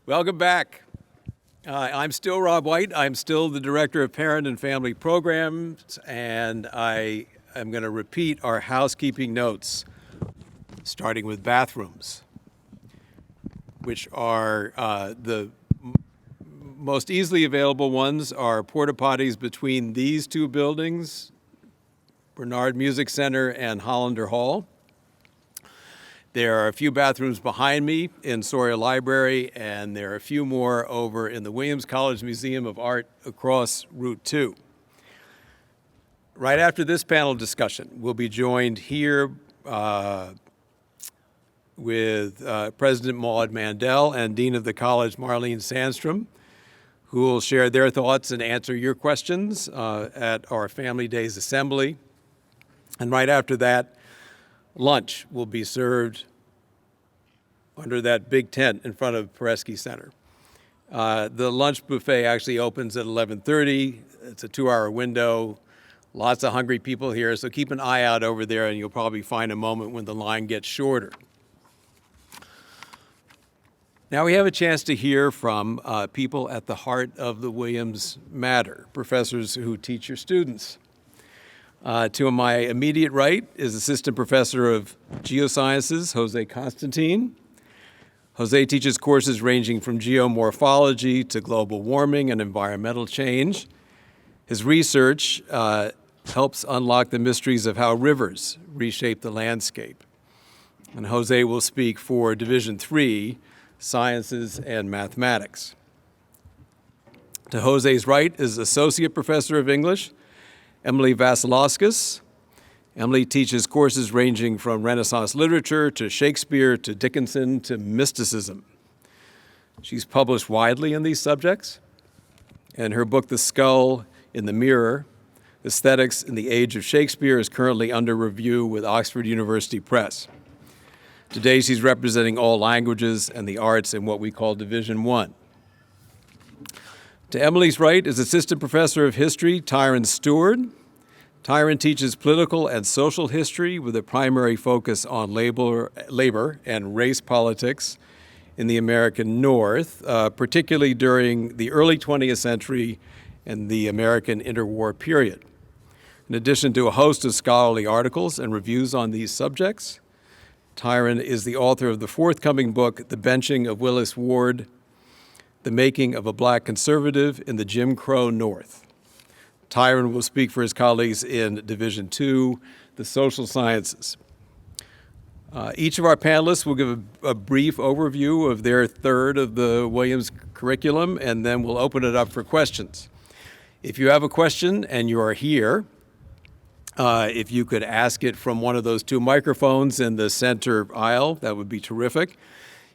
Welcome back. I'm still Rob White. I'm still the Director of Parent and Family Programs, and I am going to repeat our housekeeping notes, starting with bathrooms, which are the most easily available ones are porta potties between these two buildings, Bernard Music Center and Hollander Hall. There are a few bathrooms behind me in Sawyer Library, and there are a few more over in the Williams College Museum of Art across Route 2. Right after this panel discussion, we'll be joined here with President Maud Mandel and Dean of the College, Marlene Sandstrom, who will share their thoughts and answer your questions at our Family Days Assembly. And right after that, lunch will be served under that big tent in front of Peresky Center. The lunch buffet actually opens at 11:30. It's a 2-hour window. Lots of hungry people here, so keep an eye out over there and you'll probably find a moment when the line gets shorter. Now we have a chance to hear from people at the heart of the Williams matter, professors who teach your students. To my immediate right is Assistant Professor of Geosciences, José Constantine. José teaches courses ranging from geomorphology to global warming and environmental change. His research helps unlock the mysteries of how rivers reshape the landscape. And José will speak for Division 3, Sciences and Mathematics. To José's right is Associate Professor of English, Emily Vasiliauskas. Emily teaches courses ranging from Renaissance literature to Shakespeare to Dickinson to mysticism. She's published widely in these subjects, and her book, The Skull in the Mirror, Aesthetics in the Age of Shakespeare, is currently under review with Oxford University Press. Today she's representing all languages and the arts in what we call Division 1. To Emily's right is Assistant Professor of History, Tyran Steward. Tyran teaches political and social history with a primary focus on labor and race politics in the American North, particularly during the early 20th century and the American interwar period. In addition to a host of scholarly articles and reviews on these subjects, Tyran is the author of the forthcoming book, The Benching of Willis Ward, The Making of a Black Conservative in the Jim Crow North. Tyran will speak for his colleagues in Division 2, the Social Sciences. Each of our panelists will give a brief overview of their third of the Williams curriculum, and then we'll open it up for questions. If you have a question and you are here, if you could ask it from one of those two microphones in the center aisle, that would be terrific.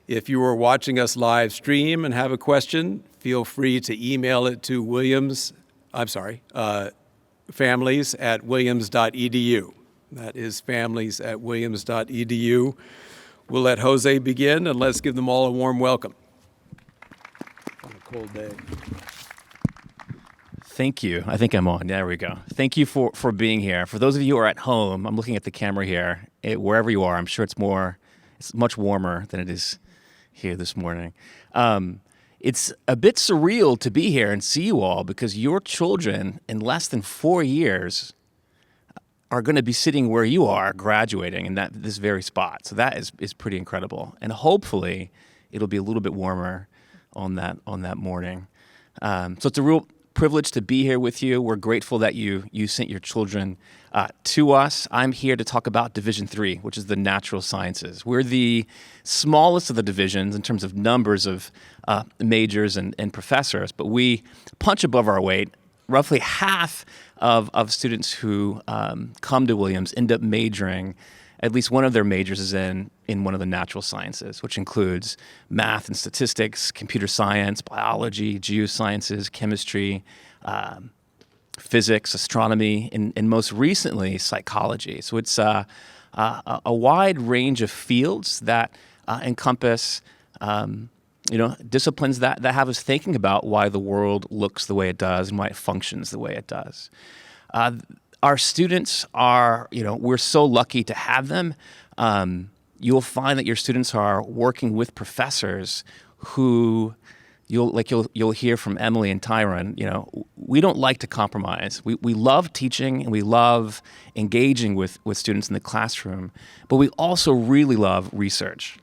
If you are watching us live stream and have a question, feel free to email it to families@williams.edu. That is families@williams.edu. We'll let José begin, and let's give them all a warm welcome on a cold day. Thank you. I think I'm on. There we go. Thank you for being here. For those of you who are at home, I'm looking at the camera here. Wherever you are, I'm sure it's much warmer than it is here this morning. It's a bit surreal to be here and see you all because your children in less than 4 years are going to be sitting where you are graduating in this very spot. So that is pretty incredible. And hopefully it'll be a little bit warmer on that morning. So it's a real privilege to be here with you. We're grateful that you sent your children to us. I'm here to talk about Division 3, which is the natural sciences. We're the smallest of the divisions in terms of numbers of majors and professors, but we punch above our weight. Roughly half of students who come to Williams end up majoring. At least one of their majors is in one of the natural sciences, which includes math and statistics, computer science, biology, geosciences, chemistry, physics, astronomy, and most recently, psychology. So it's a wide range of fields that encompass disciplines that have us thinking about why the world looks the way it does and why it functions the way it does. Our students are, we're so lucky to have them. You'll find that your students are working with professors who you'll hear from Emily and Tyran. We don't like to compromise. We love teaching and we love engaging with students in the classroom, but we also really love research.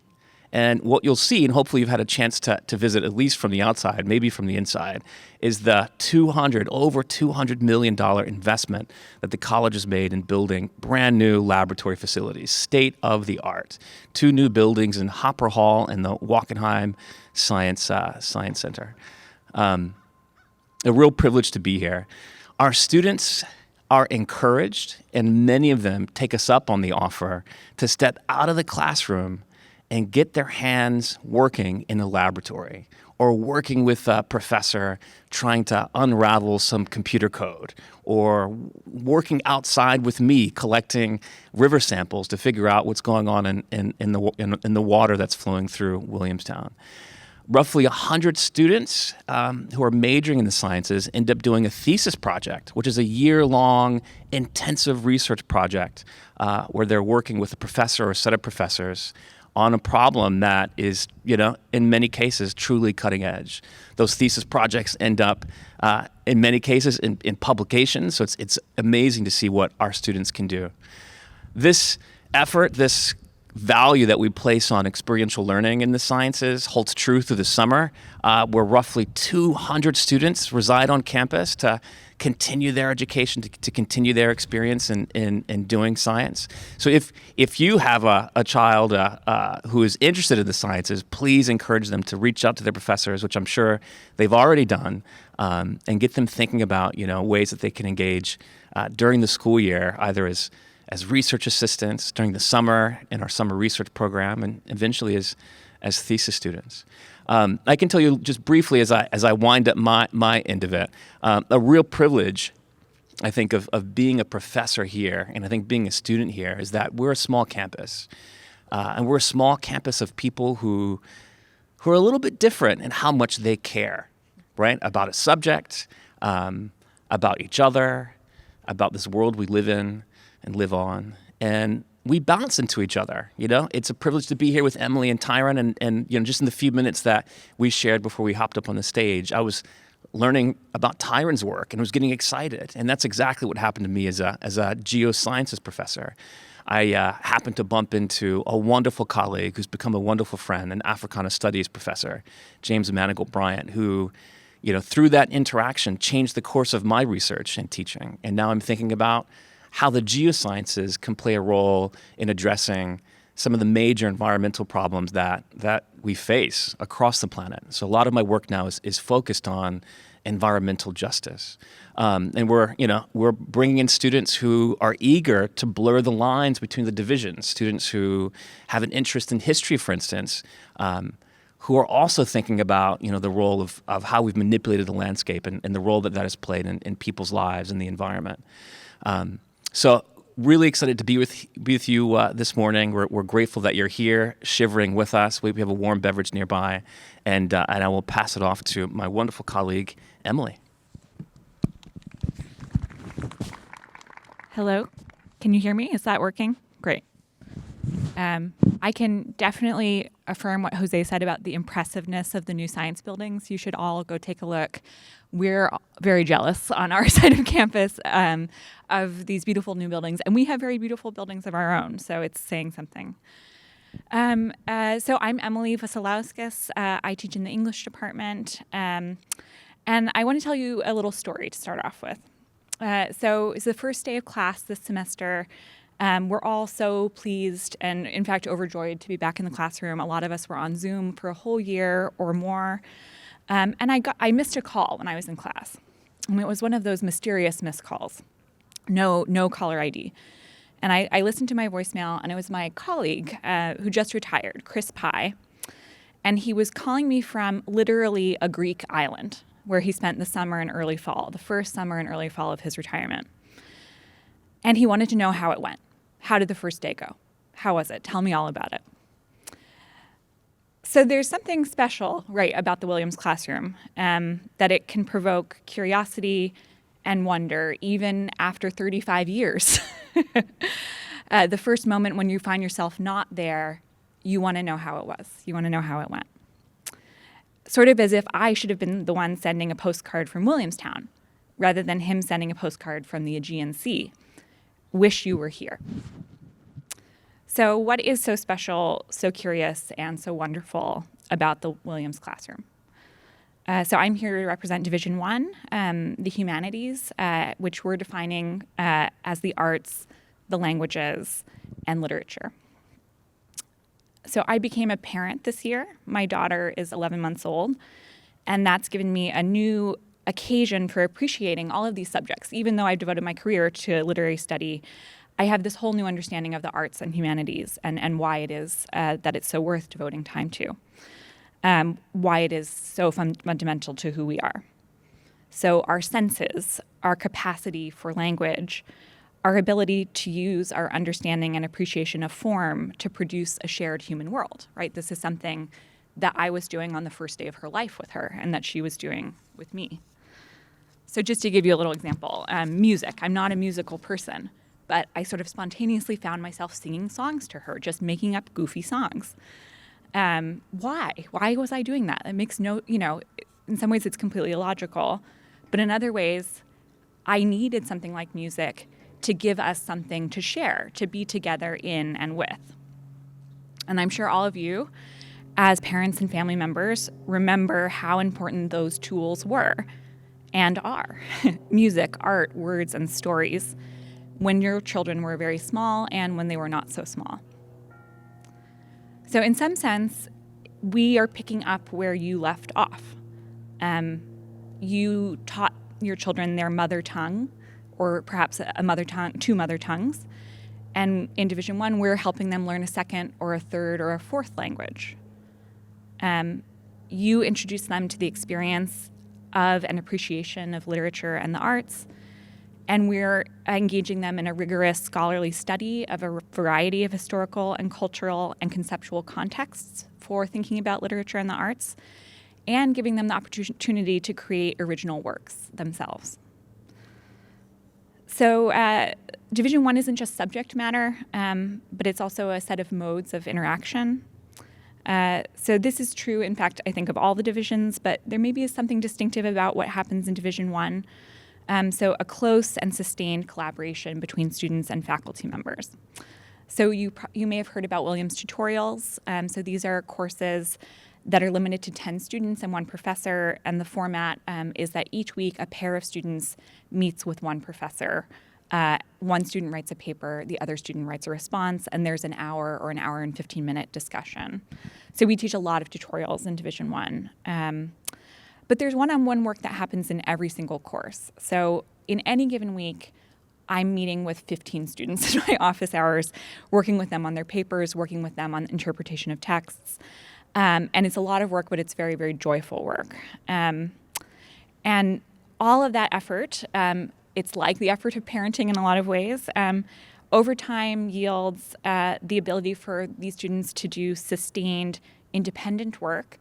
And what you'll see, and hopefully you've had a chance to visit at least from the outside, maybe from the inside, is the over $200 million investment that the college has made in building brand new laboratory facilities, state of the art. 2 new buildings in Hopper Hall and the Wackenheim Science Center. A real privilege to be here. Our students are encouraged, and many of them take us up on the offer to step out of the classroom and get their hands working in a laboratory or working with a professor trying to unravel some computer code, or working outside with me collecting river samples to figure out what's going on in the water that's flowing through Williamstown. Roughly 100 students who are majoring in the sciences end up doing a thesis project, which is a year-long intensive research project where they're working with a professor or a set of professors on a problem that is, in many cases, truly cutting edge. Those thesis projects end up, in many cases, in publications. So it's amazing to see what our students can do. This effort, this value that we place on experiential learning in the sciences holds true through the summer, where roughly 200 students reside on campus to continue their education, to continue their experience in doing science. So if you have a child who is interested in the sciences, please encourage them to reach out to their professors, which I'm sure they've already done, and get them thinking about ways that they can engage during the school year, either as research assistants during the summer in our summer research program, and eventually as thesis students. I can tell you just briefly as I wind up my end of it, a real privilege, I think, of being a professor here, and I think being a student here, is that we're a small campus. And we're a small campus of people who are a little bit different in how much they care, right? About a subject, about each other, about this world we live in and live on. And we bounce into each other, It's a privilege to be here with Emily and Tyran, and just in the few minutes that we shared before we hopped up on the stage, I was learning about Tyran's work and was getting excited. And that's exactly what happened to me as a geosciences professor. I happened to bump into a wonderful colleague who's become a wonderful friend, an Africana Studies professor, James Manigault Bryant, who, through that interaction changed the course of my research and teaching. And now I'm thinking about how the geosciences can play a role in addressing some of the major environmental problems that we face across the planet. So a lot of my work now is focused on environmental justice. And we're bringing in students who are eager to blur the lines between the divisions, students who have an interest in history, for instance, who are also thinking about the role of how we've manipulated the landscape and the role that has played in people's lives and the environment. So really excited to be with you this morning. We're grateful that you're here shivering with us. We have a warm beverage nearby, and I will pass it off to my wonderful colleague, Emily. Hello, can you hear me? Is that working? Great. I can definitely affirm what Jose said about the impressiveness of the new science buildings. You should all go take a look. We're very jealous on our side of campus of these beautiful new buildings, and we have very beautiful buildings of our own, so it's saying something. So I'm Emily Vasiliauskas. I teach in the English department, and I want to tell you a little story to start off with. So it's the first day of class this semester. We're all so pleased and, in fact, overjoyed to be back in the classroom. A lot of us were on Zoom for a whole year or more. And I missed a call when I was in class. And it was one of those mysterious missed calls. No caller ID. And I listened to my voicemail, and it was my colleague who just retired, Chris Pye. And he was calling me from literally a Greek island where he spent the summer and early fall, the first summer and early fall of his retirement. And he wanted to know how it went. How did the first day go? How was it? Tell me all about it. So there's something special, right, about the Williams classroom, that it can provoke curiosity and wonder even after 35 years. The first moment when you find yourself not there, you want to know how it was. You want to know how it went. sort of as if I should have been the one sending a postcard from Williamstown rather than him sending a postcard from the Aegean Sea. Wish you were here. So what is so special, so curious, and so wonderful about the Williams classroom? So I'm here to represent Division 1, the humanities, which we're defining as the arts, the languages, and literature. So I became a parent this year. My daughter is 11 months old, and that's given me a new occasion for appreciating all of these subjects. Even though I've devoted my career to literary study, I have this whole new understanding of the arts and humanities and why it is that it's so worth devoting time to. Why it is so fundamental to who we are. So our senses, our capacity for language, our ability to use our understanding and appreciation of form to produce a shared human world, right? This is something that I was doing on the first day of her life with her and that she was doing with me. So just to give you a little example, music. I'm not a musical person, but I sort of spontaneously found myself singing songs to her, just making up goofy songs. Why? Why was I doing that? It makes no, in some ways it's completely illogical, but in other ways, I needed something like music to give us something to share, to be together in and with. And I'm sure all of you, as parents and family members, remember how important those tools were and are. Music, art, words, and stories, when your children were very small and when they were not so small. So in some sense, we are picking up where you left off. You taught your children their mother tongue, or perhaps a mother tongue, two mother tongues. And in Division 1, we're helping them learn a second or a third or a fourth language. You introduce them to the experience of an appreciation of literature and the arts, and we're engaging them in a rigorous scholarly study of a variety of historical and cultural and conceptual contexts for thinking about literature and the arts, and giving them the opportunity to create original works themselves. So Division 1 isn't just subject matter, but it's also a set of modes of interaction. So this is true, in fact, I think of all the divisions, but there may be something distinctive about what happens in Division 1. So a close and sustained collaboration between students and faculty members. So you may have heard about Williams tutorials. So these are courses that are limited to 10 students and one professor, and the format is that each week a pair of students meets with one professor. One student writes a paper, the other student writes a response, and there's an hour or an hour and 15-minute discussion. So we teach a lot of tutorials in Division 1. But there's one-on-one work that happens in every single course. So in any given week, I'm meeting with 15 students in my office hours, working with them on their papers, working with them on interpretation of texts. And it's a lot of work, but it's very, very joyful work. And all of that effort, it's like the effort of parenting in a lot of ways, over time yields the ability for these students to do sustained, independent work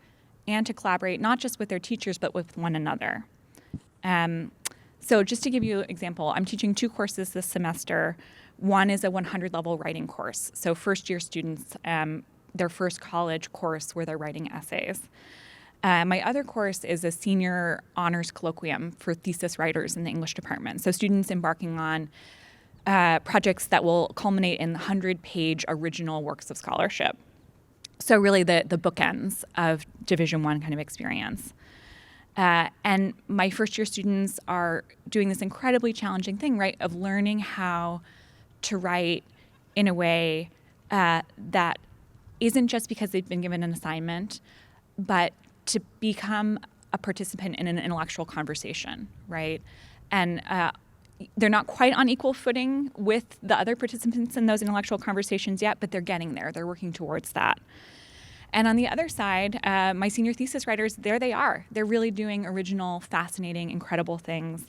and to collaborate not just with their teachers, but with one another. So just to give you an example, I'm teaching 2 courses this semester. One is a 100-level writing course. So first-year students, their first college course where they're writing essays. My other course is a senior honors colloquium for thesis writers in the English department. So students embarking on projects that will culminate in 100-page original works of scholarship. So really the bookends of Division 1 kind of experience. And my first-year students are doing this incredibly challenging thing, right, of learning how to write in a way that isn't just because they've been given an assignment, but to become a participant in an intellectual conversation, right? And they're not quite on equal footing with the other participants in those intellectual conversations yet, but they're getting there. They're working towards that. And on the other side, my senior thesis writers, there they are. They're really doing original, fascinating, incredible things.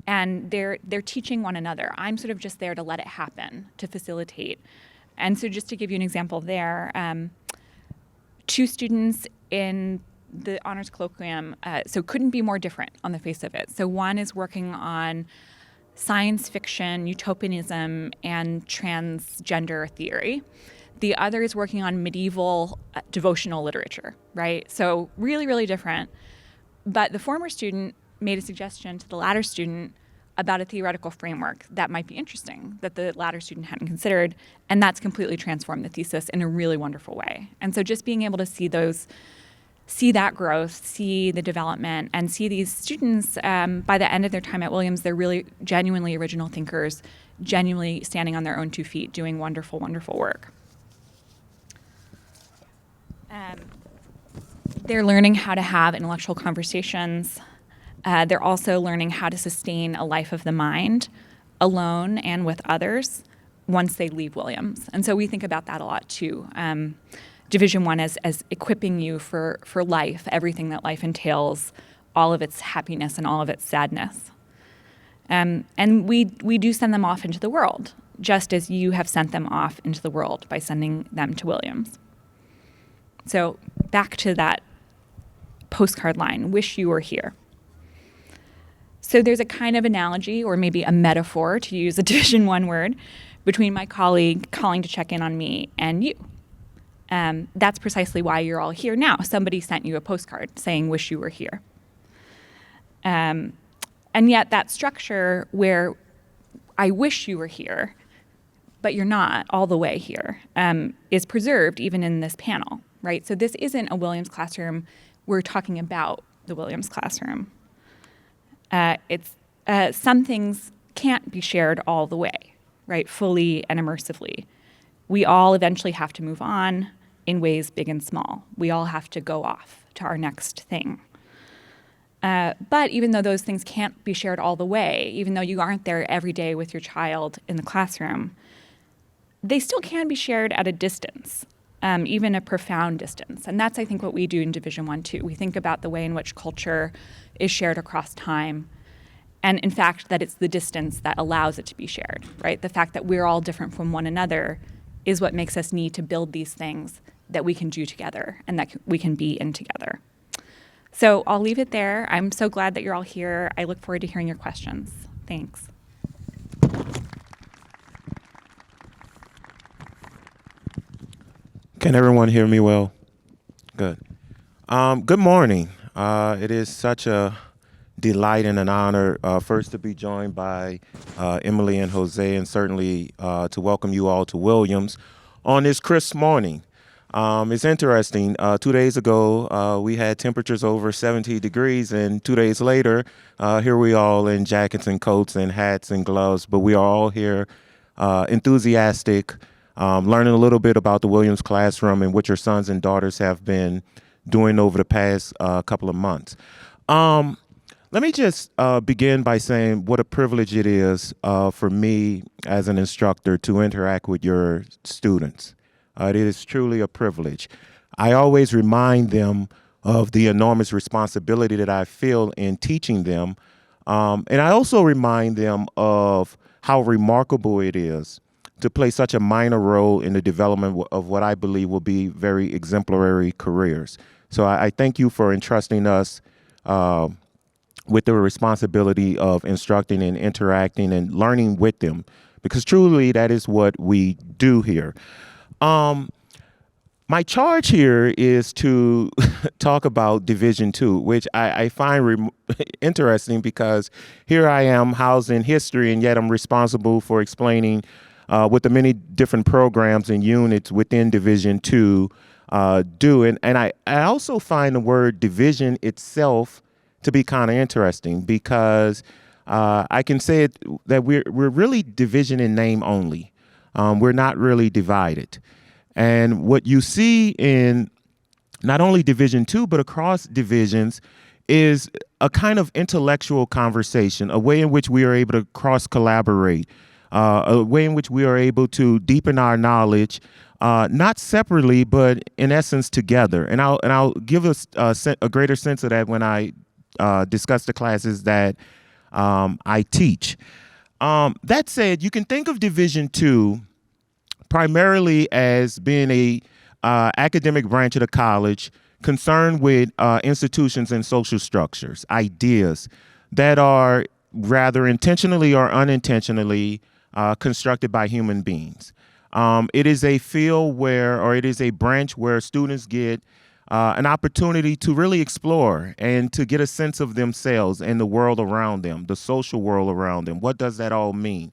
And they're teaching one another. I'm sort of just there to let it happen, to facilitate. And so just to give you an example there, 2 students in the honors colloquium, so couldn't be more different on the face of it. So one is working on science fiction, utopianism, and transgender theory. The other is working on medieval devotional literature, right? So really, really different. But the former student made a suggestion to the latter student about a theoretical framework that might be interesting that the latter student hadn't considered, and that's completely transformed the thesis in a really wonderful way. And so just being able to see that growth, see the development, and see these students, by the end of their time at Williams, they're really genuinely original thinkers, genuinely standing on their own 2 feet, doing wonderful, wonderful work. They're learning how to have intellectual conversations. They're also learning how to sustain a life of the mind alone and with others once they leave Williams. And so we think about that a lot too. Division I as equipping you for life, everything that life entails, all of its happiness and all of its sadness. And we do send them off into the world, just as you have sent them off into the world by sending them to Williams. So back to that postcard line, wish you were here. So there's a kind of analogy, or maybe a metaphor, to use a Division I word, between my colleague calling to check in on me and you. That's precisely why you're all here now. Somebody sent you a postcard saying, wish you were here. And yet that structure where I wish you were here, but you're not all the way here, is preserved even in this panel, right? So this isn't a Williams classroom. We're talking about the Williams classroom. Some things can't be shared all the way, right, fully and immersively. We all eventually have to move on in ways big and small. We all have to go off to our next thing. But even though those things can't be shared all the way, even though you aren't there every day with your child in the classroom, they still can be shared at a distance, even a profound distance. And that's, I think, what we do in Division I too. We think about the way in which culture is shared across time. And in fact, that it's the distance that allows it to be shared, right? The fact that we're all different from one another is what makes us need to build these things that we can do together and that we can be in together. So I'll leave it there. I'm so glad that you're all here. I look forward to hearing your questions. Thanks. Can everyone hear me well? Good. Good morning. It is such a delight and an honor first to be joined by Emily and Jose, and certainly to welcome you all to Williams on this crisp morning. It's interesting. 2 days ago, we had temperatures over 70 degrees, and 2 days later, here we all in jackets and coats and hats and gloves, but we are all here enthusiastic, learning a little bit about the Williams classroom and what your sons and daughters have been doing over the past couple of months. Let me just begin by saying what a privilege it is for me as an instructor to interact with your students. It is truly a privilege. I always remind them of the enormous responsibility that I feel in teaching them. And I also remind them of how remarkable it is to play such a minor role in the development of what I believe will be very exemplary careers. So I thank you for entrusting us with the responsibility of instructing and interacting and learning with them, because truly that is what we do here. My charge here is to talk about Division II, which I find interesting because here I am housed in history, and yet I'm responsible for explaining what the many different programs and units within Division II do. And I also find the word division itself to be kind of interesting, because I can say that we're really division in name only. We're not really divided. And what you see in not only Division II, but across divisions, is a kind of intellectual conversation, a way in which we are able to cross-collaborate, a way in which we are able to deepen our knowledge, not separately, but in essence together. And I'll give us a greater sense of that when I discuss the classes that I teach. That said, you can think of Division II primarily as being a academic branch of the college concerned with institutions and social structures, ideas that are rather intentionally or unintentionally constructed by human beings. It is a field where, or it is a branch where students get an opportunity to really explore and to get a sense of themselves and the world around them, the social world around them. What does that all mean?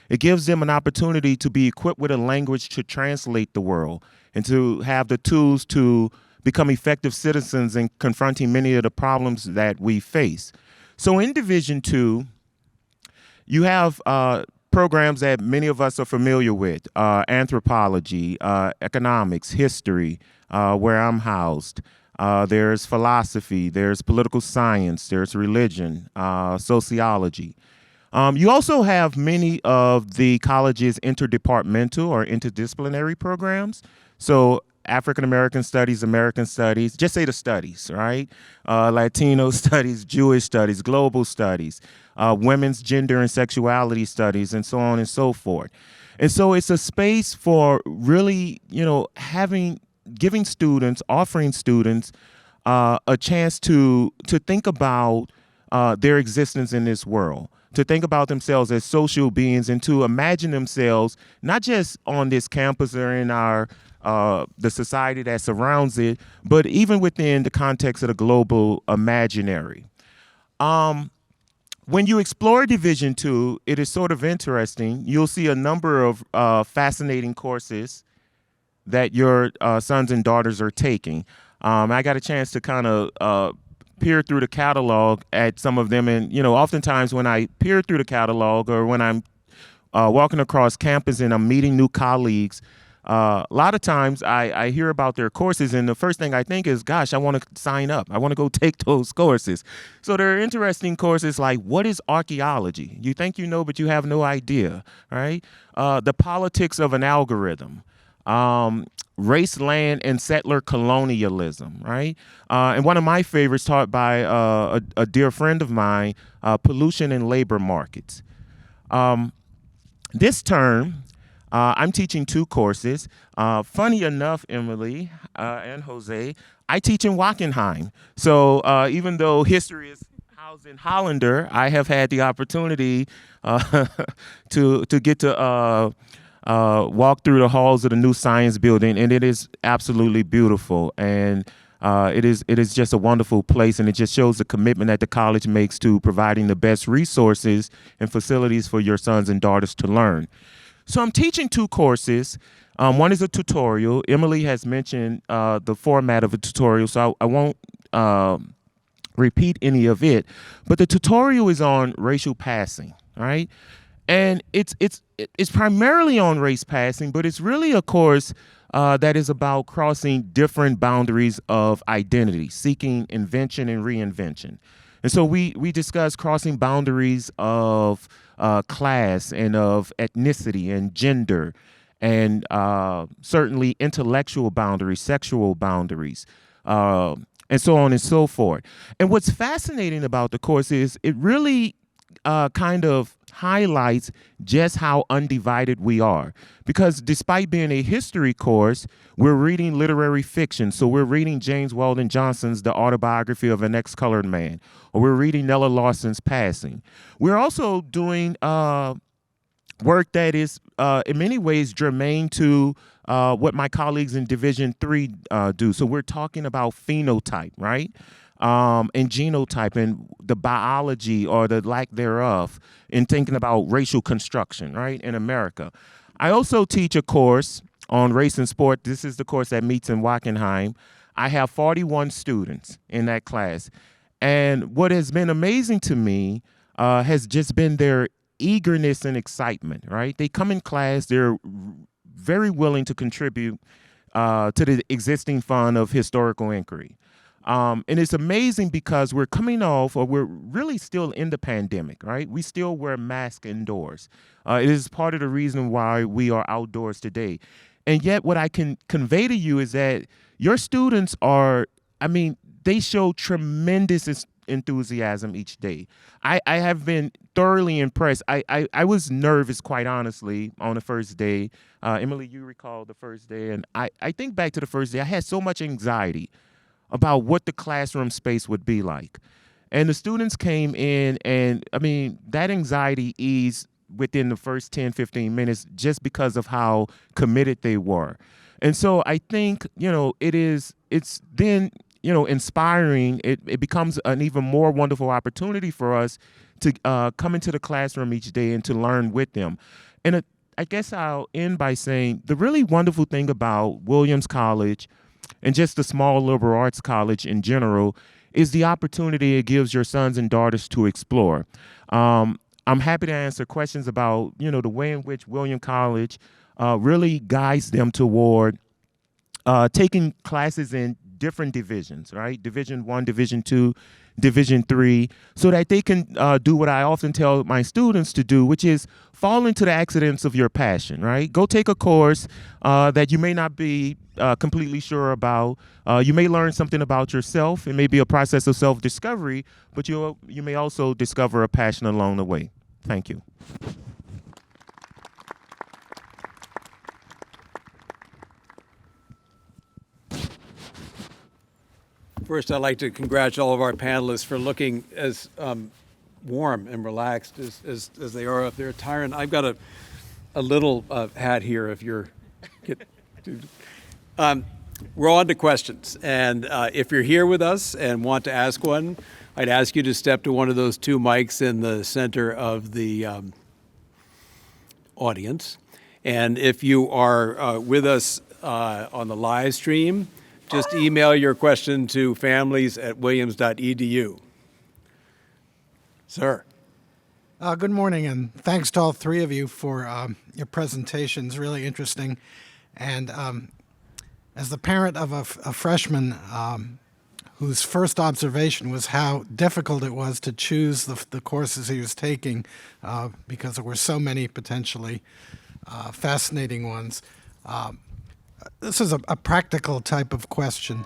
It gives them an opportunity to be equipped with a language to translate the world and to have the tools to become effective citizens in confronting many of the problems that we face. So in Division 2, you have programs that many of us are familiar with, anthropology, economics, history, where I'm housed. There's philosophy, there's political science, there's religion, sociology. You also have many of the college's interdepartmental or interdisciplinary programs. So African American studies, American studies, just say the studies, right? Latino studies, Jewish studies, global studies, women's gender and sexuality studies, and so on and so forth. And so it's a space for really, giving students, offering students a chance to think about their existence in this world, to think about themselves as social beings, and to imagine themselves not just on this campus or in our the society that surrounds it, but even within the context of the global imaginary. When you explore Division 2, it is sort of interesting. You'll see a number of fascinating courses that your sons and daughters are taking. I got a chance to kind of peer through the catalog at some of them, and oftentimes when I peer through the catalog or when I'm walking across campus and I'm meeting new colleagues, a lot of times I hear about their courses, and the first thing I think is, gosh, I want to sign up. I want to go take those courses. So there are interesting courses like, what is archaeology? You think you know, but you have no idea, right? The politics of an algorithm. Race, land, and settler colonialism, right? And one of my favorites, taught by a dear friend of mine, pollution and labor markets. This term, I'm teaching 2 courses. Funny enough, Emily and Jose, I teach in Wackenheim. So even though history is housed in Hollander, I have had the opportunity to get to walk through the halls of the new science building, and it is absolutely beautiful. And it is just a wonderful place, and it just shows the commitment that the college makes to providing the best resources and facilities for your sons and daughters to learn. So I'm teaching 2 courses. One is a tutorial. Emily has mentioned the format of a tutorial, so I won't repeat any of it. But the tutorial is on racial passing, right? And it's primarily on race passing, but it's really a course that is about crossing different boundaries of identity, seeking invention and reinvention. And so we discuss crossing boundaries of class and of ethnicity and gender, and certainly intellectual boundaries, sexual boundaries, and so on and so forth. And what's fascinating about the course is it really kind of highlights just how undivided we are. Because despite being a history course, we're reading literary fiction. So we're reading James Weldon Johnson's The Autobiography of an Ex-Colored Man, or we're reading Nella Larsen's Passing. We're also doing work that is in many ways germane to what my colleagues in Division 3 do. So we're talking about phenotype, right? And genotype and the biology or the lack thereof in thinking about racial construction, right, in America. I also teach a course on race and sport. This is the course that meets in Wackenheim. I have 41 students in that class. And what has been amazing to me has just been their eagerness and excitement, right? They come in class, they're very willing to contribute to the existing fund of historical inquiry. And it's amazing because we're coming off, or we're really still in the pandemic, right? We still wear masks indoors. It is part of the reason why we are outdoors today. And yet what I can convey to you is that your students are, they show tremendous enthusiasm each day. I have been thoroughly impressed. I was nervous, quite honestly, on the first day. Emily, you recall the first day. And I think back to the first day, I had so much anxiety about what the classroom space would be like. And the students came in, and that anxiety eased within the first 10, 15 minutes just because of how committed they were. And so I think, it's then, inspiring. It becomes an even more wonderful opportunity for us to come into the classroom each day and to learn with them. And I guess I'll end by saying the really wonderful thing about Williams College and just the small liberal arts college in general is the opportunity it gives your sons and daughters to explore. I'm happy to answer questions about, the way in which Williams College really guides them toward taking classes in different divisions, right? Division 1, Division 2, Division 3, so that they can do what I often tell my students to do, which is fall into the accidents of your passion, right? Go take a course that you may not be completely sure about. You may learn something about yourself. It may be a process of self-discovery, but you may also discover a passion along the way. Thank you. First, I'd like to congratulate all of our panelists for looking as warm and relaxed as they are up there. Tyran, I've got a little hat here if you're... we're on to questions. And if you're here with us and want to ask one, I'd ask you to step to one of those two mics in the center of the audience. And if you are with us on the live stream, just email your question to families@williams.edu. Sir. Good morning, and thanks to all three of you for your presentations. Really interesting. And as the parent of a freshman whose first observation was how difficult it was to choose the courses he was taking because there were so many potentially fascinating ones, this is a practical type of question.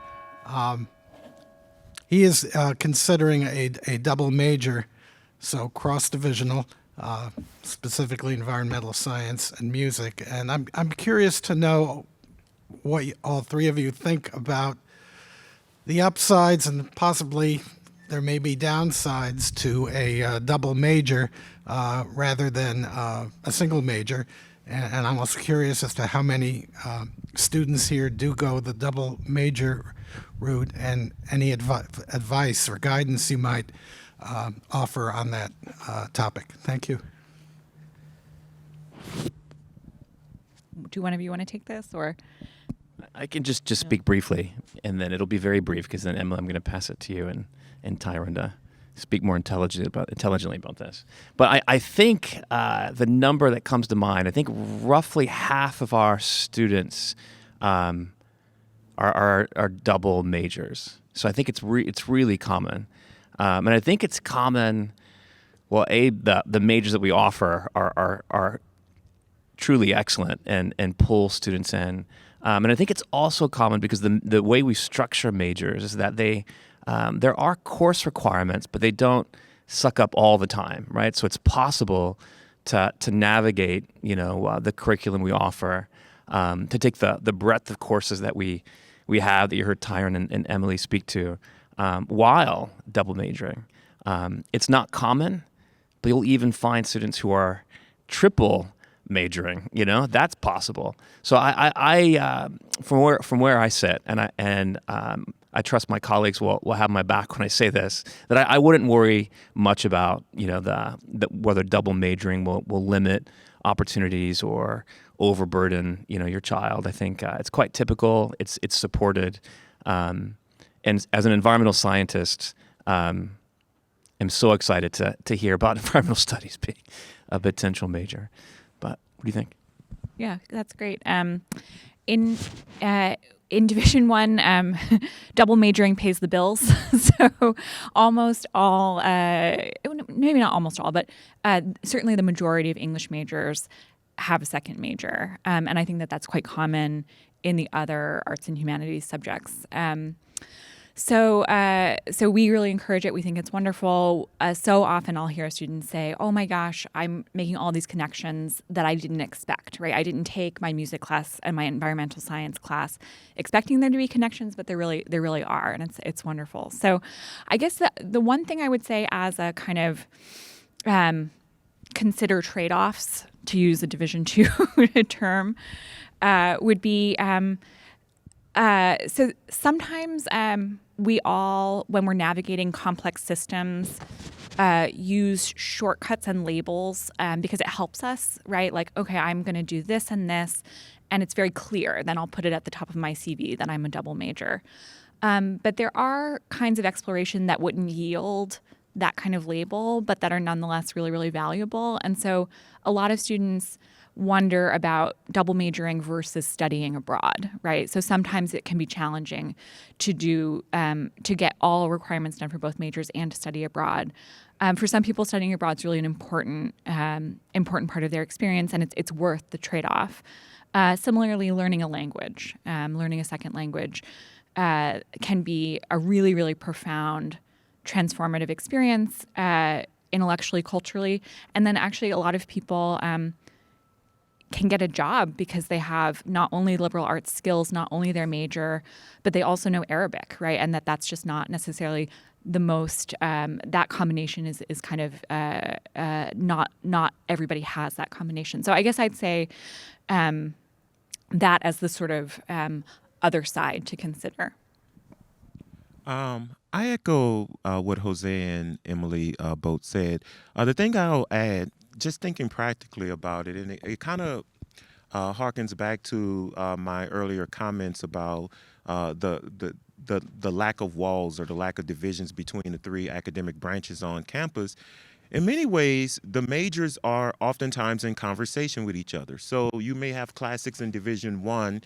He is considering a double major, so cross-divisional, specifically environmental science and music. And I'm curious to know what all three of you think about the upsides, and possibly there may be downsides to a double major rather than a single major. And I'm also curious as to how many students here do go the double major route, and any advice or guidance you might offer on that topic. Thank you. Do one of you want to take this, or? I can just speak briefly, and then it'll be very brief, because then, Emma, I'm going to pass it to you and Tyran to speak more intelligently about this. But I think the number that comes to mind, I think roughly half of our students are double majors. So I think it's really common. And I think it's common, well, the majors that we offer are truly excellent and pull students in. And I think it's also common because the way we structure majors is that there are course requirements, but they don't suck up all the time, right? So it's possible to navigate, the curriculum we offer, to take the breadth of courses that we have that you heard Tyran and Emily speak to, while double majoring. It's not common, but you'll even find students who are triple majoring. That's possible. So I from where I sit, and I trust my colleagues will have my back when I say this, that I wouldn't worry much about whether double majoring will limit opportunities or overburden your child. I think it's quite typical. It's supported, and as an environmental scientist, I'm so excited to hear about environmental studies being a potential major. But what do you think? Yeah, that's great. In Division 1, double majoring pays the bills. So almost all, maybe not almost all, but certainly the majority of English majors have a second major. And I think that's quite common in the other arts and humanities subjects. So we really encourage it. We think it's wonderful. So often I'll hear students say, oh my gosh, I'm making all these connections that I didn't expect, right? I didn't take my music class and my environmental science class expecting there to be connections, but there really are, and it's wonderful. So I guess the one thing I would say as a kind of consider trade-offs, to use a Division II term, would be so sometimes we all, when we're navigating complex systems, use shortcuts and labels because it helps us, right? Like, okay, I'm going to do this and this, and it's very clear. Then I'll put it at the top of my CV that I'm a double major. But there are kinds of exploration that wouldn't yield that kind of label, but that are nonetheless really, really valuable. And so a lot of students wonder about double majoring versus studying abroad, right? So sometimes it can be challenging to do to get all requirements done for both majors and to study abroad. For some people, studying abroad is really an important part of their experience, and it's worth the trade-off. Similarly, learning a language, learning a second language, can be a really, really profound, transformative experience intellectually, culturally, and then actually a lot of people can get a job because they have not only liberal arts skills, not only their major, but they also know Arabic, right? And that's just not necessarily the most, that combination is kind of not everybody has that combination. So I guess I'd say that as the sort of other side to consider. I echo what Jose and Emily both said. The thing I'll add, just thinking practically about it, and it kind of harkens back to my earlier comments about the lack of walls or the lack of divisions between the three academic branches on campus. In many ways, the majors are oftentimes in conversation with each other. So you may have classics in Division I,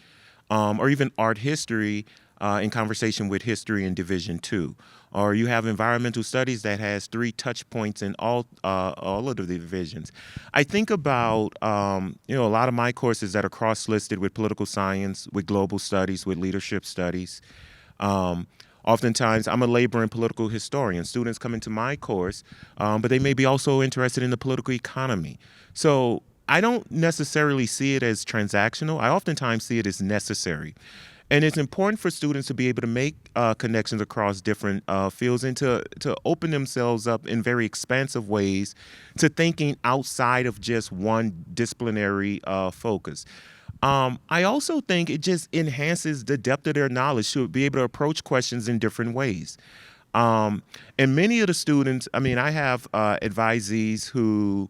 or even art history in conversation with history in Division II. Or you have environmental studies that has 3 touch points in all of the divisions. I think about a lot of my courses that are cross-listed with political science, with global studies, with leadership studies. Oftentimes, I'm a labor and political historian. Students come into my course, but they may be also interested in the political economy. So I don't necessarily see it as transactional. I oftentimes see it as necessary. And it's important for students to be able to make connections across different fields and to open themselves up in very expansive ways to thinking outside of just one disciplinary focus. I also think it just enhances the depth of their knowledge to be able to approach questions in different ways. And many of the students, I have advisees who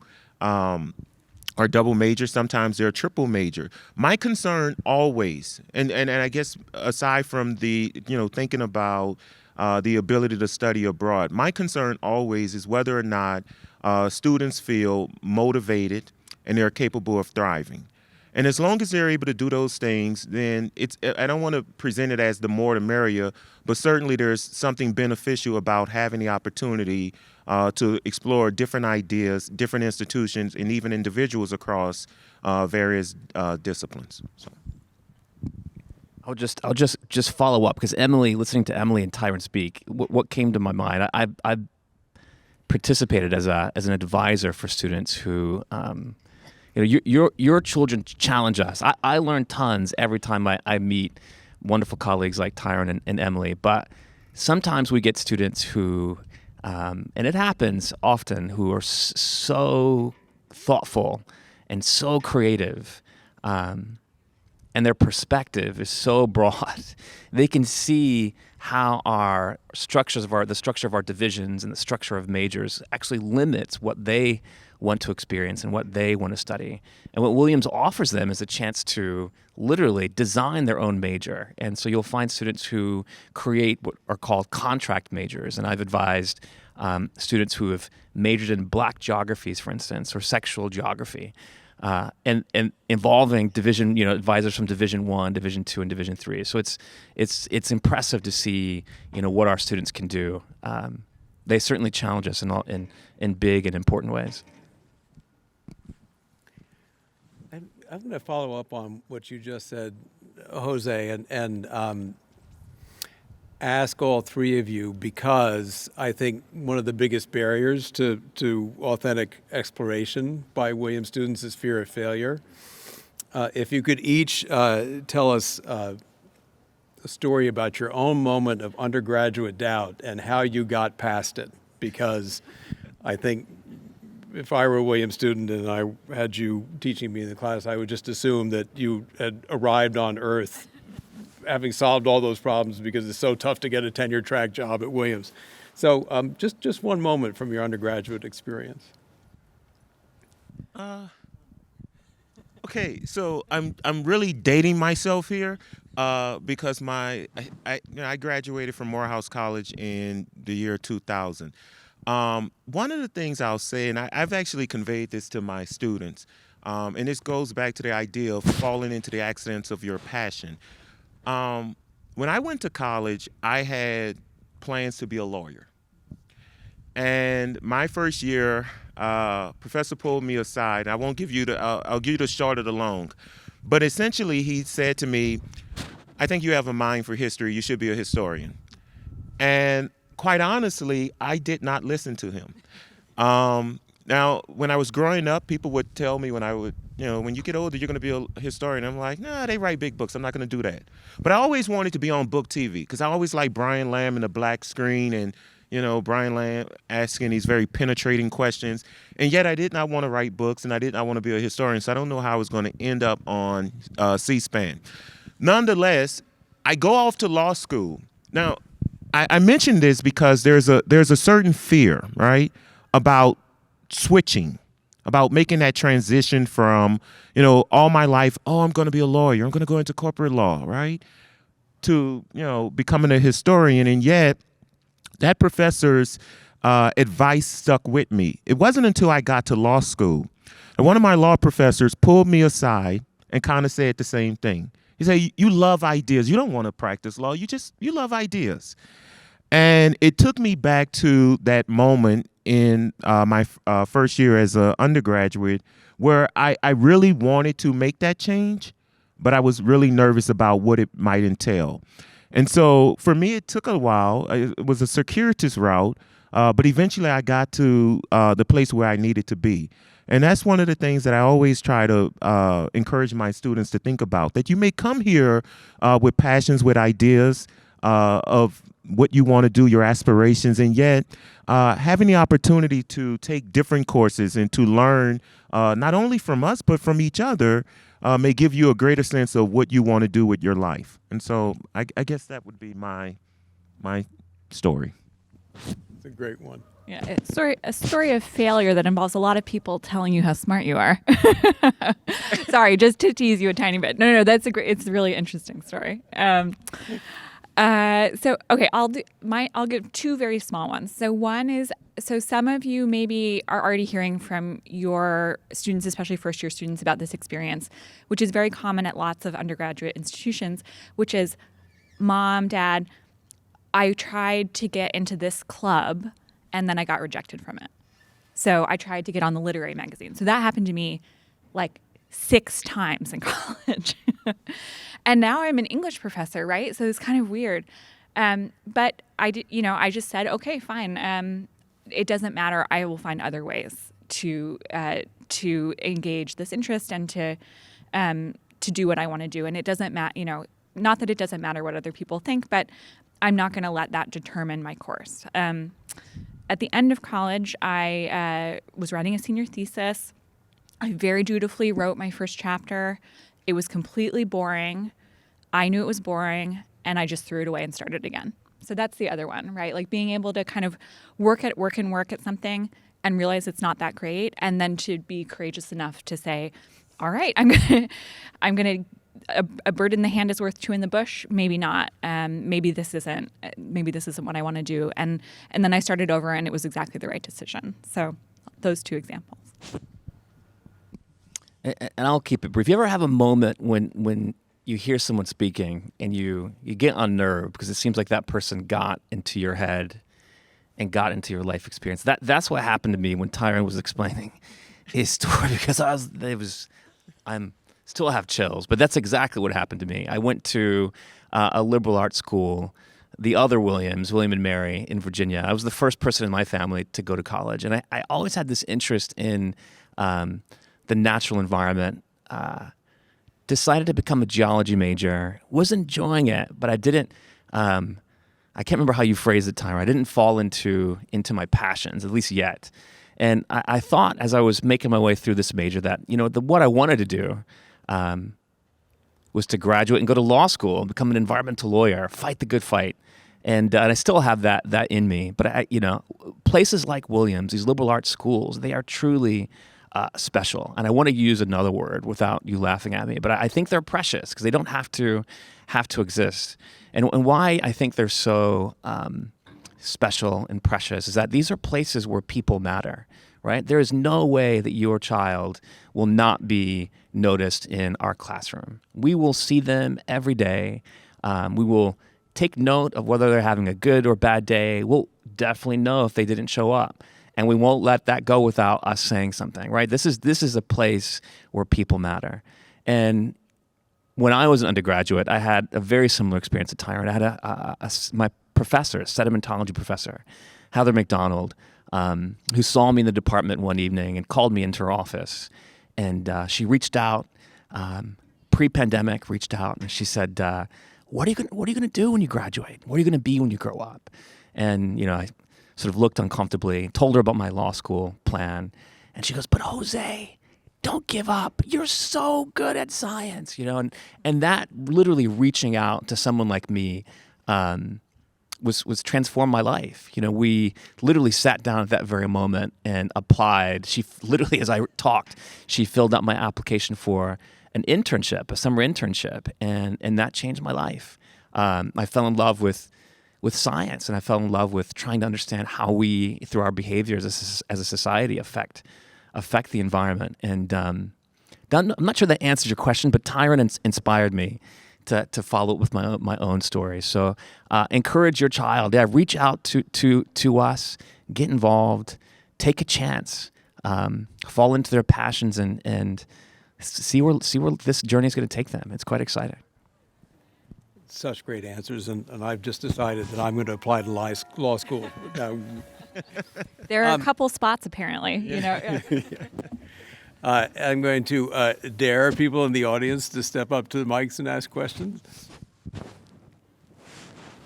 are double major, sometimes they're triple major. My concern always, and I guess aside from the, thinking about the ability to study abroad, my concern always is whether or not students feel motivated and they're capable of thriving. And as long as they're able to do those things, then I don't want to present it as the more the merrier, but certainly there's something beneficial about having the opportunity to explore different ideas, different institutions, and even individuals across various disciplines. So. I'll just follow up because listening to Emily and Tyran speak, what came to my mind, I participated as an advisor for students who, your children challenge us. I learn tons every time I meet wonderful colleagues like Tyran and Emily, but sometimes we get students who, and it happens often, who are so thoughtful and so creative, and their perspective is so broad. They can see how the structure of our divisions and the structure of majors actually limits what they want to experience and what they want to study. And what Williams offers them is a chance to literally design their own major. And so you'll find students who create what are called contract majors. And I've advised students who have majored in Black geographies, for instance, or sexual geography, and involving advisors from Division I, Division II, and Division III. So it's impressive to see what our students can do. They certainly challenge us in big and important ways. I'm going to follow up on what you just said, Jose, and ask all three of you, because I think one of the biggest barriers to authentic exploration by Williams students is fear of failure. If you could each tell us a story about your own moment of undergraduate doubt and how you got past it, because I think if I were a Williams student and I had you teaching me in the class, I would just assume that you had arrived on Earth having solved all those problems because it's so tough to get a tenure track job at Williams. So just one moment from your undergraduate experience. Okay, so I'm really dating myself here because I graduated from Morehouse College in the year 2000. One of the things I'll say, and I've actually conveyed this to my students, and this goes back to the idea of falling into the accidents of your passion. When I went to college, I had plans to be a lawyer. And my first year, professor pulled me aside. I won't give you I'll give you the short of the long. But essentially, he said to me, I think you have a mind for history. You should be a historian. And quite honestly, I did not listen to him. Now, when I was growing up, people would tell me when you get older, you're going to be a historian. I'm like, nah, they write big books. I'm not going to do that. But I always wanted to be on book TV because I always liked Brian Lamb and the black screen and, Brian Lamb asking these very penetrating questions. And yet I did not want to write books and I did not want to be a historian. So I don't know how I was going to end up on C-SPAN. Nonetheless, I go off to law school. Now, I mentioned this because there's a certain fear, right, about switching, about making that transition from, all my life, I'm going to be a lawyer, I'm going to go into corporate law, right, to, becoming a historian. And yet that professor's advice stuck with me. It wasn't until I got to law school and one of my law professors pulled me aside and kind of said the same thing. He said, you love ideas. You don't want to practice law. You love ideas. And it took me back to that moment in my first year as an undergraduate where I really wanted to make that change, but I was really nervous about what it might entail. And so for me, it took a while. It was a circuitous route, but eventually I got to the place where I needed to be. And that's one of the things that I always try to encourage my students to think about, that you may come here with passions, with ideas of what you want to do, your aspirations, and yet having the opportunity to take different courses and to learn not only from us, but from each other may give you a greater sense of what you want to do with your life. And so I guess that would be my story. It's a great one. Yeah, a story of failure that involves a lot of people telling you how smart you are. Sorry, just to tease you a tiny bit. No, it's a really interesting story. Okay, I'll give two very small ones. So one is, some of you maybe are already hearing from your students, especially first year students, about this experience, which is very common at lots of undergraduate institutions, which is, Mom, Dad, I tried to get into this club and then I got rejected from it. So I tried to get on the literary magazine. So that happened to me like 6 times in college. And now I'm an English professor, right? So it's kind of weird. But I did, I just said, okay, fine. It doesn't matter. I will find other ways to engage this interest and to do what I want to do. And it doesn't matter, not that it doesn't matter what other people think, but I'm not going to let that determine my course. At the end of college, I was writing a senior thesis. I very dutifully wrote my first chapter. It was completely boring. I knew it was boring, and I just threw it away and started again. So that's the other one, right? Like being able to kind of work at something and realize it's not that great, and then to be courageous enough to say, all right, I'm gonna a bird in the hand is worth 2 in the bush. Maybe not. Maybe this isn't what I want to do. And then I started over, and it was exactly the right decision. So those 2 examples. And I'll keep it brief. You ever have a moment when you hear someone speaking and you get unnerved because it seems like that person got into your head and got into your life experience? That's what happened to me when Tyran was explaining his story, because I'm still have chills, but that's exactly what happened to me. I went to a liberal arts school, the other William and Mary in Virginia. I was the first person in my family to go to college, and I always had this interest in the natural environment. Decided to become a geology major. Was enjoying it, but I didn't. I can't remember how you phrased it, Tyra. I didn't fall into my passions, at least yet. And I thought as I was making my way through this major that, what I wanted to do was to graduate and go to law school and become an environmental lawyer, fight the good fight. And I still have that in me. But, places like Williams, these liberal arts schools, they are truly special. And I want to use another word without you laughing at me. But I think they're precious because they don't have to exist. And why I think they're so special and precious is that these are places where people matter, right? There is no way that your child will not be noticed in our classroom. We will see them every day. We will take note of whether they're having a good or bad day. We'll definitely know if they didn't show up. And we won't let that go without us saying something, right? This is a place where people matter. And when I was an undergraduate, I had a very similar experience at Tyran. I had my professor, a sedimentology professor, Heather McDonald, who saw me in the department one evening and called me into her office. And she reached out, pre-pandemic, and she said, what are you going to do when you graduate? What are you going to be when you grow up? And, I sort of looked uncomfortably, told her about my law school plan. And she goes, but Jose, don't give up. You're so good at science, and that literally reaching out to someone like me was transformed my life. We literally sat down at that very moment and applied. She literally, as I talked, she filled out my application for an internship, a summer internship, and that changed my life. I fell in love with science, and I fell in love with trying to understand how we, through our behaviors as a society, affect the environment. And I'm not sure that answers your question, but Tyran inspired me to follow it with my own story. So encourage your child. Yeah, reach out to us, get involved, take a chance, fall into their passions, and see where this journey is going to take them. It's quite exciting. Such great answers, and I've just decided that I'm going to apply to law school. Now, There are a couple spots apparently. I'm going to dare people in the audience to step up to the mics and ask questions.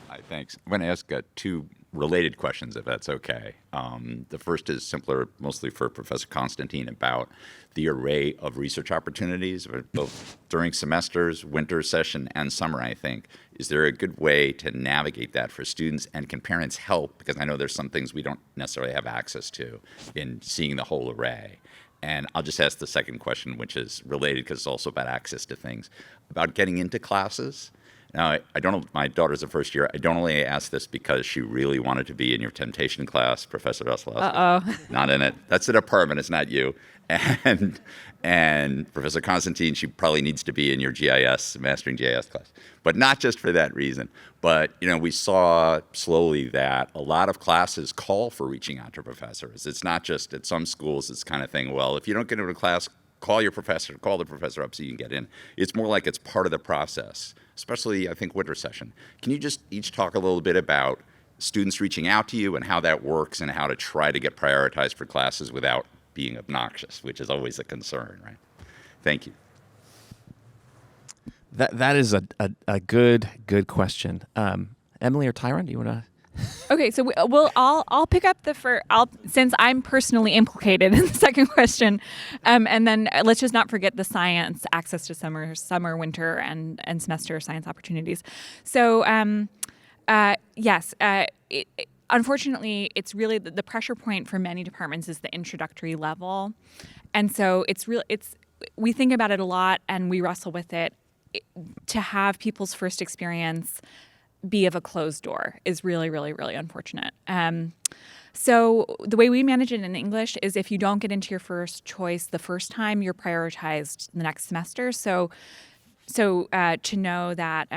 Hi, thanks. I'm going to ask two related questions, if that's okay. The first is simpler, mostly for Professor Constantine, about the array of research opportunities, both during semesters, winter session, and summer, I think. Is there a good way to navigate that for students, and can parents help? Because I know there's some things we don't necessarily have access to in seeing the whole array. And I'll just ask the second question, which is related because it's also about access to things, about getting into classes. Now, I don't know, my daughter's a first year. I don't only ask this because she really wanted to be in your temptation class, Professor Vasiliauskas. Uh-oh. Not in it. That's the department, it's not you. And Professor Constantine, she probably needs to be in your GIS, Mastering GIS class. But not just for that reason. But, we saw slowly that a lot of classes call for reaching out to professors. It's not just at some schools, it's kind of thing, well, if you don't get into a class, call the professor up so you can get in. It's more like it's part of the process, especially, I think, winter session. Can you just each talk a little bit about students reaching out to you and how that works and how to try to get prioritized for classes without being obnoxious, which is always a concern, right? Thank you. That is a good question. Emily or Tyran, do you want to? Okay, so I'll pick up since I'm personally implicated in the second question, and then let's just not forget the science access to summer, winter, and semester science opportunities. So yes, unfortunately, it's really the pressure point for many departments is the introductory level, and so we think about it a lot and we wrestle with it. To have people's first experience be of a closed door is really, really, really unfortunate. So the way we manage it in English is if you don't get into your first choice the first time, you're prioritized the next semester. So to know that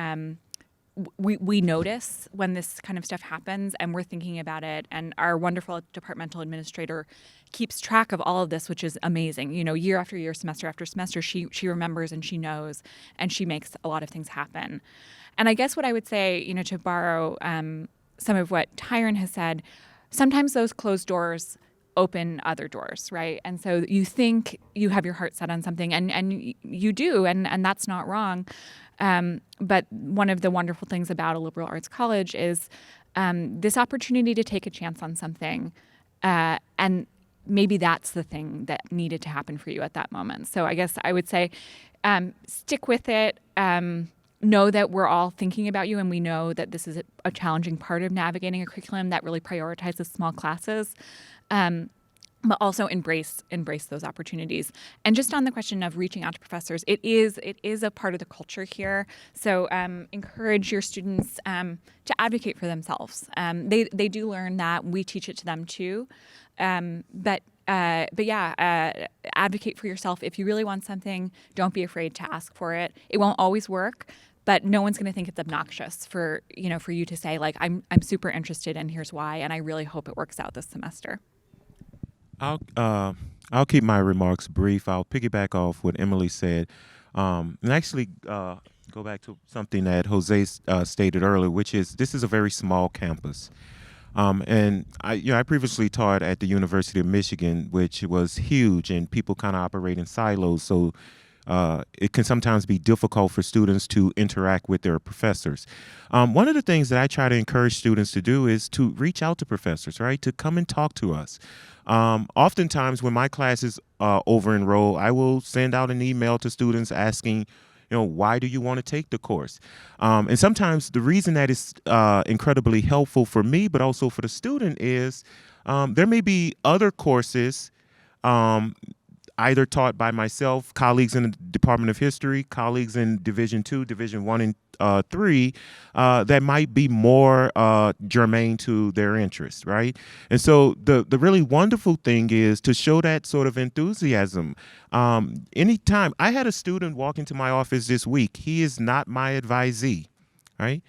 we notice when this kind of stuff happens and we're thinking about it, and our wonderful departmental administrator keeps track of all of this, which is amazing. Year after year, semester after semester, she remembers and she knows, and she makes a lot of things happen. And I guess what I would say, to borrow some of what Tyran has said, sometimes those closed doors open other doors, right? And so you think you have your heart set on something, and you do, and that's not wrong. But one of the wonderful things about a liberal arts college is this opportunity to take a chance on something, and maybe that's the thing that needed to happen for you at that moment. So I guess I would say stick with it. Know that we're all thinking about you, and we know that this is a challenging part of navigating a curriculum that really prioritizes small classes. But also embrace those opportunities. And just on the question of reaching out to professors, it is a part of the culture here. So encourage your students to advocate for themselves. They do learn that. We teach it to them too. But yeah, advocate for yourself. If you really want something, don't be afraid to ask for it. It won't always work, but no one's going to think it's obnoxious for you to say, like, I'm super interested and here's why, and I really hope it works out this semester. I'll keep my remarks brief. I'll piggyback off what Emily said, and actually go back to something that Jose stated earlier, which is this is a very small campus. And I previously taught at the University of Michigan, which was huge, and people kind of operate in silos. So it can sometimes be difficult for students to interact with their professors. One of the things that I try to encourage students to do is to reach out to professors, right? To come and talk to us. Oftentimes when my class is over enrolled, I will send out an email to students asking, why do you want to take the course? And sometimes the reason that is incredibly helpful for me, but also for the student is there may be other courses either taught by myself, colleagues in the Department of History, colleagues in Division 2, Division 1, and 3, that might be more germane to their interest, right? And so the really wonderful thing is to show that sort of enthusiasm. Anytime, I had a student walk into my office this week. He is not my advisee, right?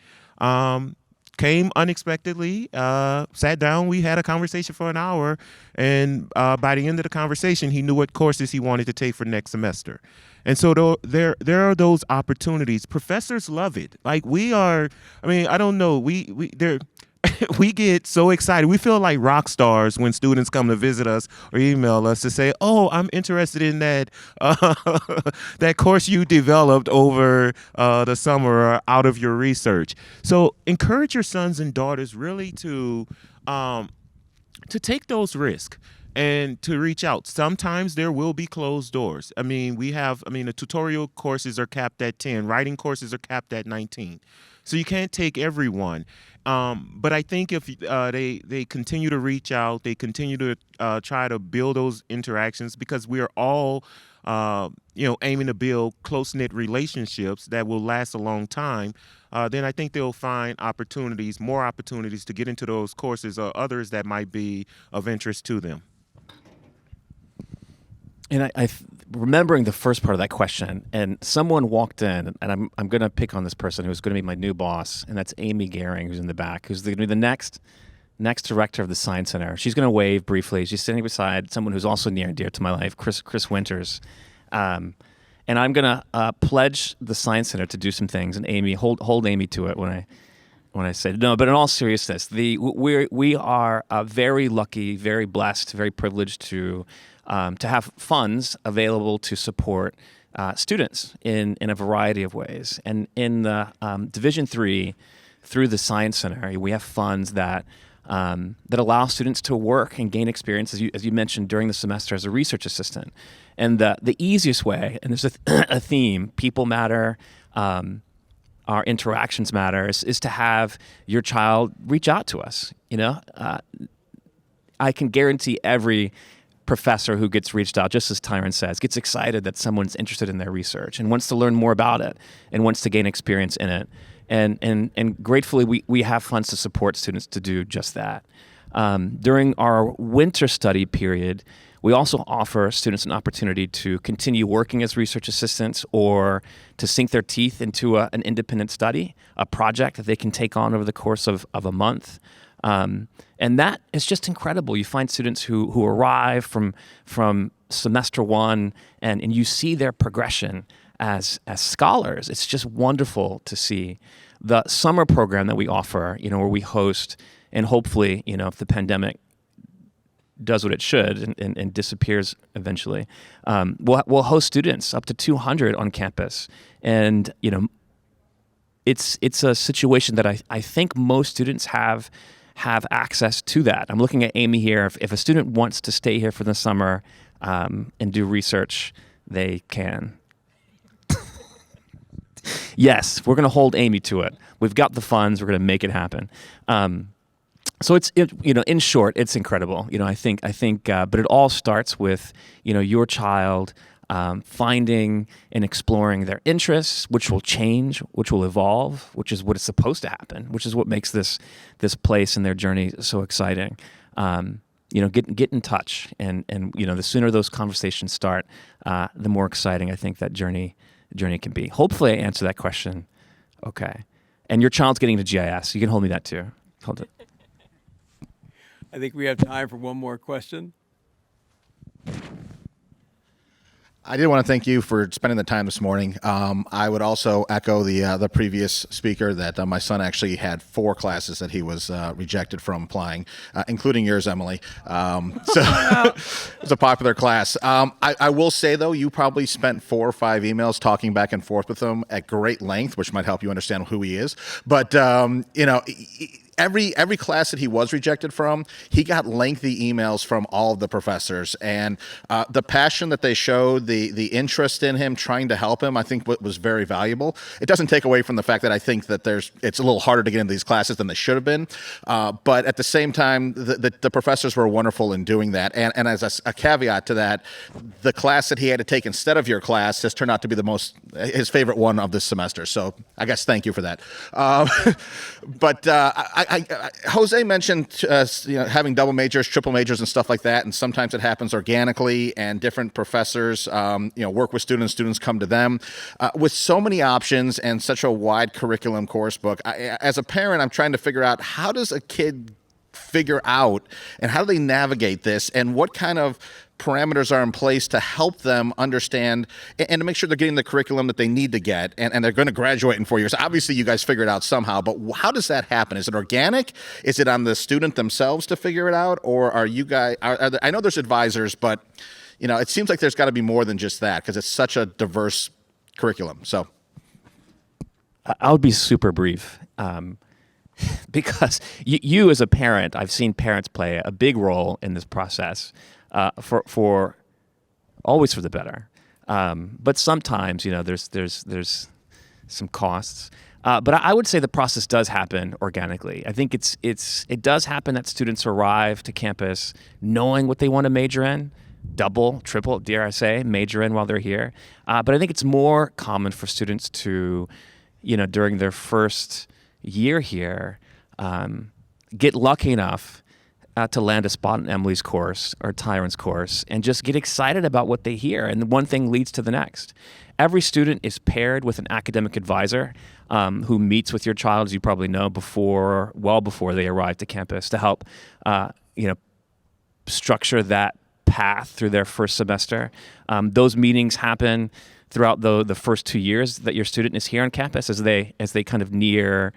Came unexpectedly, sat down, we had a conversation for an hour, and by the end of the conversation, he knew what courses he wanted to take for next semester. And so there are those opportunities. Professors love it. Like I don't know, we get so excited. We feel like rock stars when students come to visit us or email us to say, "Oh, I'm interested in that that course you developed over the summer or out of your research." So encourage your sons and daughters really to take those risks and to reach out. Sometimes there will be closed doors. The tutorial courses are capped at 10. Writing courses are capped at 19. So you can't take everyone. But I think if they continue to reach out, they continue to try to build those interactions, because we are all aiming to build close-knit relationships that will last a long time, then I think they'll find more opportunities to get into those courses or others that might be of interest to them. And remembering the first part of that question, and someone walked in, and I'm going to pick on this person who's going to be my new boss, and that's Amy Gehring, who's in the back, who's going to be the next director of the Science Center. She's going to wave briefly. She's sitting beside someone who's also near and dear to my life, Chris Winters. And I'm going to pledge the Science Center to do some things, and Amy, hold Amy to it when I say no. But in all seriousness, we are very lucky, very blessed, very privileged to have funds available to support students in a variety of ways. And in the Division 3, through the Science Center, we have funds that allow students to work and gain experience, as you mentioned, during the semester as a research assistant. And the easiest way, and there's a theme, people matter, our interactions matter, is to have your child reach out to us. I can guarantee every professor who gets reached out, just as Tyran says, gets excited that someone's interested in their research and wants to learn more about it and wants to gain experience in it. And gratefully, we have funds to support students to do just that. During our winter study period, we also offer students an opportunity to continue working as research assistants or to sink their teeth into an independent study, a project that they can take on over the course of a month. And that is just incredible. You find students who arrive from semester one and you see their progression as scholars. It's just wonderful to see. The summer program that we offer, where we host, and hopefully, if the pandemic does what it should and disappears eventually, we'll host students up to 200 on campus. And, it's a situation that I think most students have have access to that. I'm looking at Amy here. If a student wants to stay here for the summer and do research, they can. Yes, we're going to hold Amy to it. We've got the funds. We're going to make it happen. So in short, it's incredible. I think, but it all starts with, your child finding and exploring their interests, which will change, which will evolve, which is what is supposed to happen, which is what makes this place and their journey so exciting. Get in touch, and the sooner those conversations start, the more exciting I think that journey can be. Hopefully, I answer that question. Okay, and your child's getting to GIS. You can hold me that too. Hold it. I think we have time for one more question. I did want to thank you for spending the time this morning. I would also echo the previous speaker that my son actually had 4 classes that he was rejected from applying, including yours, Emily. So it was a popular class. I will say, though, you probably spent 4 or 5 emails talking back and forth with him at great length, which might help you understand who he is. But, every class that he was rejected from, he got lengthy emails from all of the professors, and the passion that they showed, the interest in him, trying to help him, I think was very valuable. It doesn't take away from the fact that I think that it's a little harder to get into these classes than they should have been, but at the same time, the professors were wonderful in doing that. And as a caveat to that, the class that he had to take instead of your class has turned out to be his favorite one of this semester. So I guess thank you for that. But Jose mentioned having double majors, triple majors, and stuff like that, and sometimes it happens organically, and different professors work with students come to them. With so many options and such a wide curriculum course book, as a parent, I'm trying to figure out, how does a kid figure out, and how do they navigate this, and what kind of parameters are in place to help them understand and to make sure they're getting the curriculum that they need to get, and they're going to graduate in 4 years. Obviously, you guys figure it out somehow, but how does that happen? Is it organic? Is it on the student themselves to figure it out? Or are you guys, I know there's advisors, but it seems like there's got to be more than just that, because it's such a diverse curriculum. So I'll be super brief. Because you as a parent, I've seen parents play a big role in this process, for always for the better. But sometimes, there's some costs. But I would say the process does happen organically. I think it does happen that students arrive to campus knowing what they want to major in, double, triple, dare I say, major in while they're here. But I think it's more common for students to, during their first year here, get lucky enough to land a spot in Emily's course or Tyran's course and just get excited about what they hear. And one thing leads to the next. Every student is paired with an academic advisor who meets with your child, as you probably know, well before they arrive to campus to help structure that path through their first semester. Those meetings happen throughout the first 2 years that your student is here on campus as they kind of near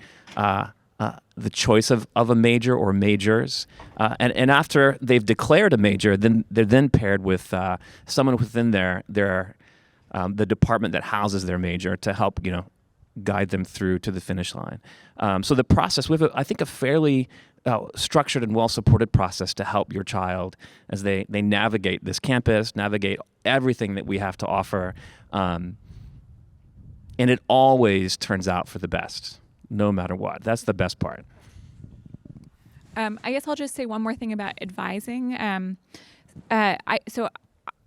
the choice of a major or majors. And after they've declared a major, then they're paired with someone within the department that houses their major to help guide them through to the finish line. So the process, we have I think a fairly structured and well-supported process to help your child as they navigate this campus, navigate everything that we have to offer. And it always turns out for the best, no matter what. That's the best part. I guess I'll just say one more thing about advising. So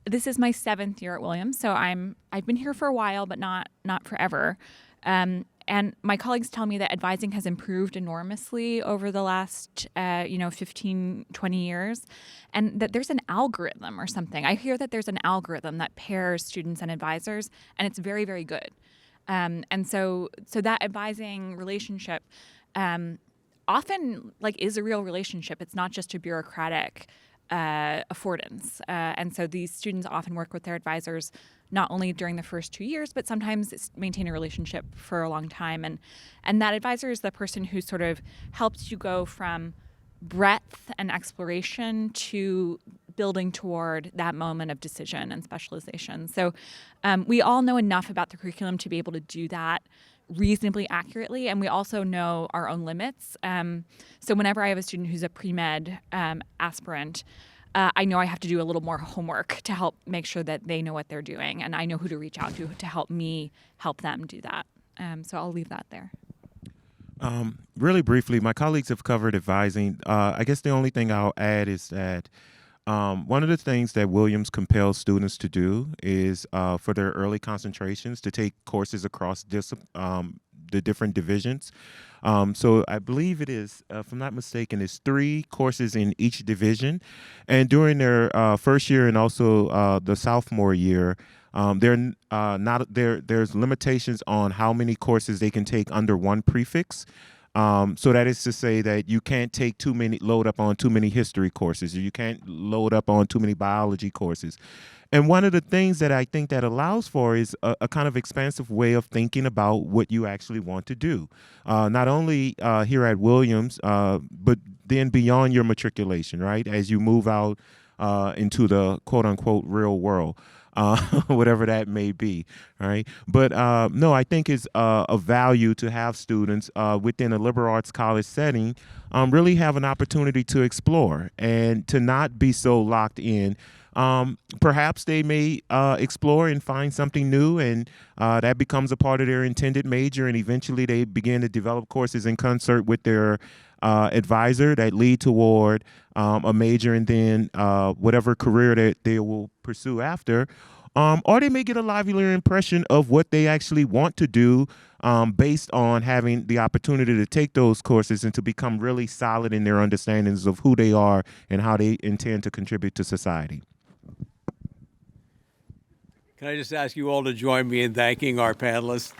this is my 7th year at Williams, so I've been here for a while, but not forever. And my colleagues tell me that advising has improved enormously over the last 15, 20 years, and that there's an algorithm or something. I hear that there's an algorithm that pairs students and advisors, and it's very, very good. And so that advising relationship often is a real relationship. It's not just a bureaucratic affordance. And so these students often work with their advisors not only during the first 2 years, but sometimes maintain a relationship for a long time. And that advisor is the person who sort of helps you go from breadth and exploration to building toward that moment of decision and specialization. So we all know enough about the curriculum to be able to do that reasonably accurately, and we also know our own limits. So whenever I have a student who's a pre-med aspirant, I know I have to do a little more homework to help make sure that they know what they're doing, and I know who to reach out to help me help them do that. So I'll leave that there. Really briefly, my colleagues have covered advising. I guess the only thing I'll add is that one of the things that Williams compels students to do is for their early concentrations to take courses across the different divisions. So I believe it is, if I'm not mistaken, it's 3 courses in each division. And during their first year and also the sophomore year, there's limitations on how many courses they can take under one prefix. So that is to say that you can't load up on too many history courses, or you can't load up on too many biology courses. And one of the things that I think that allows for is a kind of expansive way of thinking about what you actually want to do, not only here at Williams, but then beyond your matriculation, right? As you move out into the quote unquote real world. Whatever that may be, right? But no, I think it's of value to have students within a liberal arts college setting really have an opportunity to explore and to not be so locked in. Perhaps they may explore and find something new, and that becomes a part of their intended major, and eventually they begin to develop courses in concert with their advisor that lead toward a major and then whatever career that they will pursue after. Or they may get a livelier impression of what they actually want to do based on having the opportunity to take those courses and to become really solid in their understandings of who they are and how they intend to contribute to society. Can I just ask you all to join me in thanking our panelists?